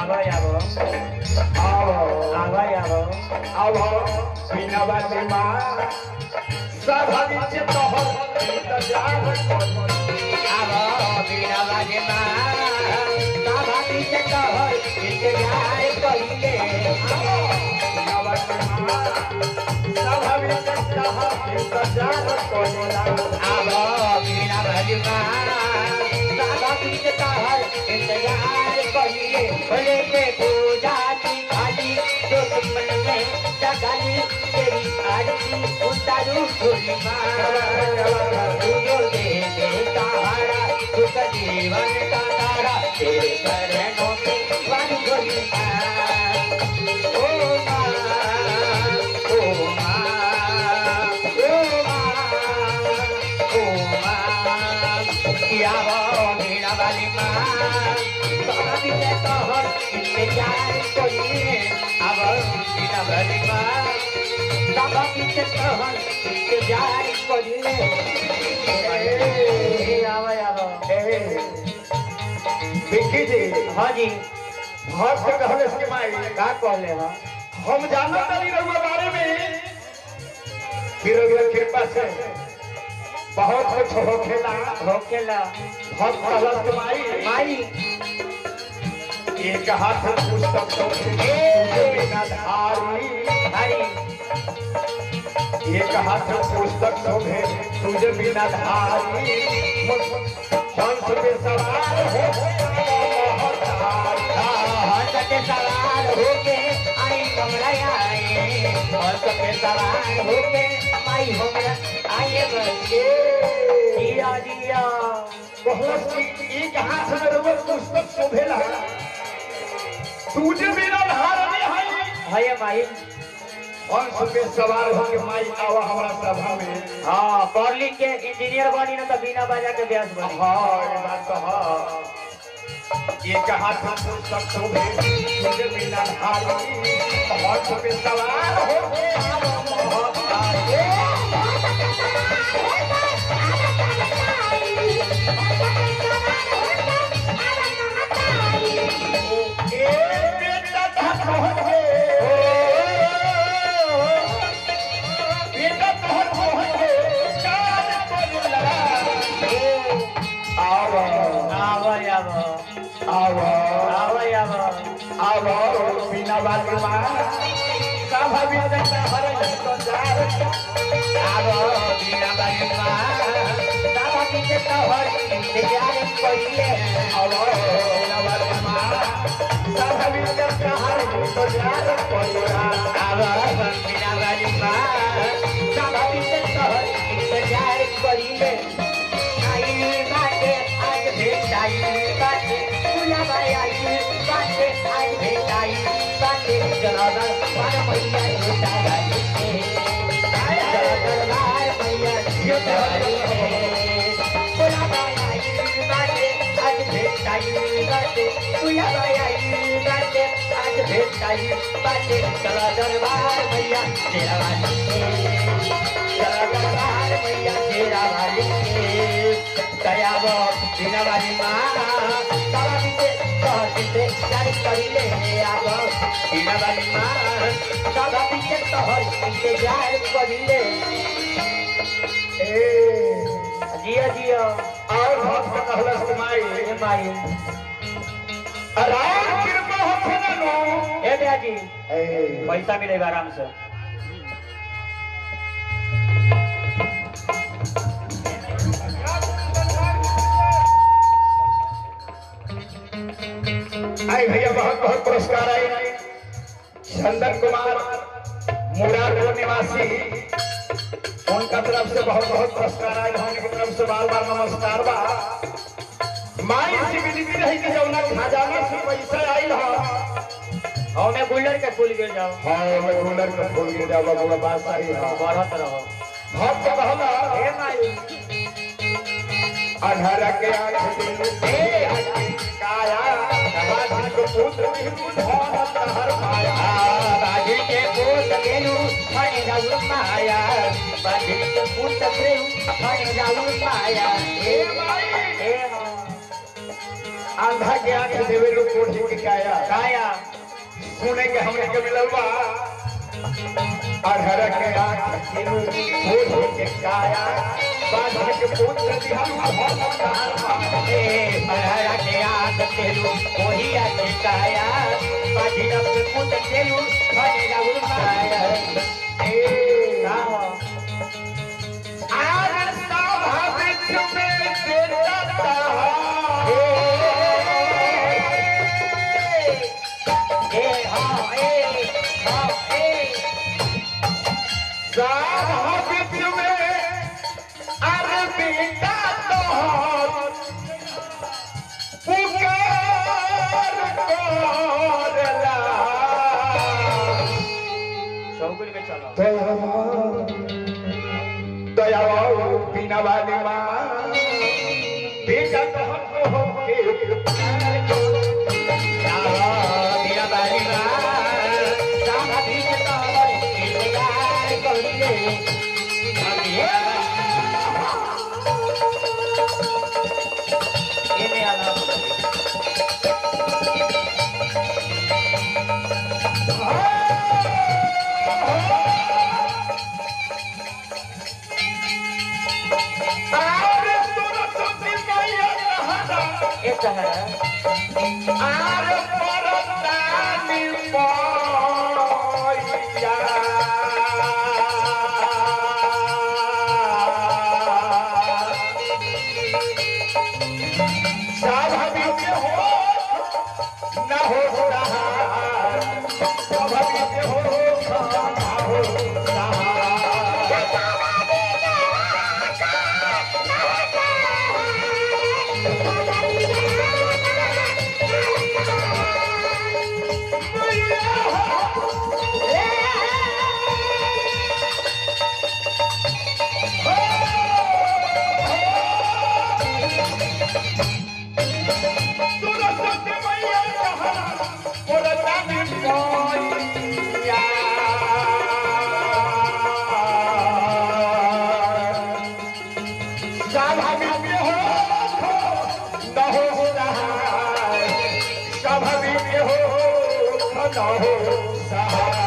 आवा आवा आवा आवा आवा बिना बाते माँ सब हदिच तो हो इंतजार आवा बिना बाते माँ सब हदिच तो हो इंतजार करिए बिना बाते माँ सब हदिच तो हो इंतजार करिए आवा बिना बाते माँ सब हदिच तो हो इंतजार करिए भले के पूजा की खाली जो मन में जगाली तेरी आरती उतारू झोली माँ तू जो दे सहारा सुख जीवन का तारा तेरे चरणों में बन झोली माँ ओ माँ ओ माँ ओ माँ ओ माँ क्या वो मीरा वाली माँ इंतजार करिए अब बिना भरी माँ बाबा की चक्कर इंतजार करिए आवा आवा विक्की जी हाँ जी भक्त कहले इसके माई का कहले हा हम जानत नहीं रहुआ बारे में कि रहुआ कृपा से बहुत कुछ होखेला भक्त कहले इसके माई एक हाथ पुस्तक बिना धारी एक हाथ पुस्तक शोभे तुझे बिना धारी हंस पे सवार हो हंस पे सवार होके आई हमरा आए हंस पे सवार होके आई हमरा आए बच्चे दिया दिया बहुत एक हाथ में रहुआ पुस्तक शोभेला तुझे बिना धारणी है माई हंस पे सवार होके माई आवा हमारा सभा में हाँ पढ़ लिख के इंजीनियर बनी ना तो बिना बजा के ब्यास बनी हाँ ये बात तो हाँ एक हाथ पुस्तक शोभे तुझे बिना धारणी हंस पे सवार होके बिना बात माँ सब बिना हर इंतजार आवा बिना बात माँ सब बिना हर इंतजार करिए आवा बिना बात माँ सब बिना हर इंतजार करिए आवा बिना बात माँ सब बिना हर इंतजार करिए आई बाटे आज भेटाई बाटे पूजा भाई आई बाटे आज भेटाई बाटे जलादर बार मैया झूठा गाली है जलादर बार मैया झूठा गाली है पूजा भाई आई बाटे आज भेटाई बाटे पूजा भाई आई बाटे आज भेटाई बाटे जलादर बार मैया तेरा वाली है जलादर बार मैया तेरा वाली है दया वो बिना वाली माँ सारा बीते कहते जारी करिले आब बिना वाली माँ सारा बीते तोहर इंतजार करिले जिया जिया और भक्त कहलस माई आराम कृपा होखे ना नो ए भैया जी पैसा मिलेगा आराम से आई भैया बहुत बहुत पुरस्कार आए चंदन कुमार मुरादपुर निवासी उनका तरफ से बहुत बहुत पुरस्कार आए उनकी तरफ से बार बार नमस्कार बा माई से विनती रही कि जौना खजाना से पैसा आइल हो हमें गुल्लर के फूल गिर जाओ हां हमें गुल्लर के फूल गिर जाओ बाबा बात सही है बढ़त रहो भक्त कहला हे माई अधर के आंख दिल ए काया बाजी को पुत्र बिनु धन हर माया बाजी के पुत्र बिनु धन राउर माया बाजी के पुत्र बिनु धन राउर माया हे माई हे आंधा के आंख देवे लोग कोठी के काया काया सुने के हमने के मिलल बा अधर के आंख कोठी के काया बादल के पुत्र दिहाल भगवान ए अधर के आंख तेलु कोही के काया बादल के पुत्र तेलु भने जाऊ काया ए आज स्वाभाविक में देता बिना वाली माँ बेटा तो हमको होके बिना वाली माँ सामा भी तो इंतजार करिए इन्हें आना आर परदानी मोया स्वाभाविक हो न हो रहा स्वाभाविक हो ना हो स्वाभाविक हो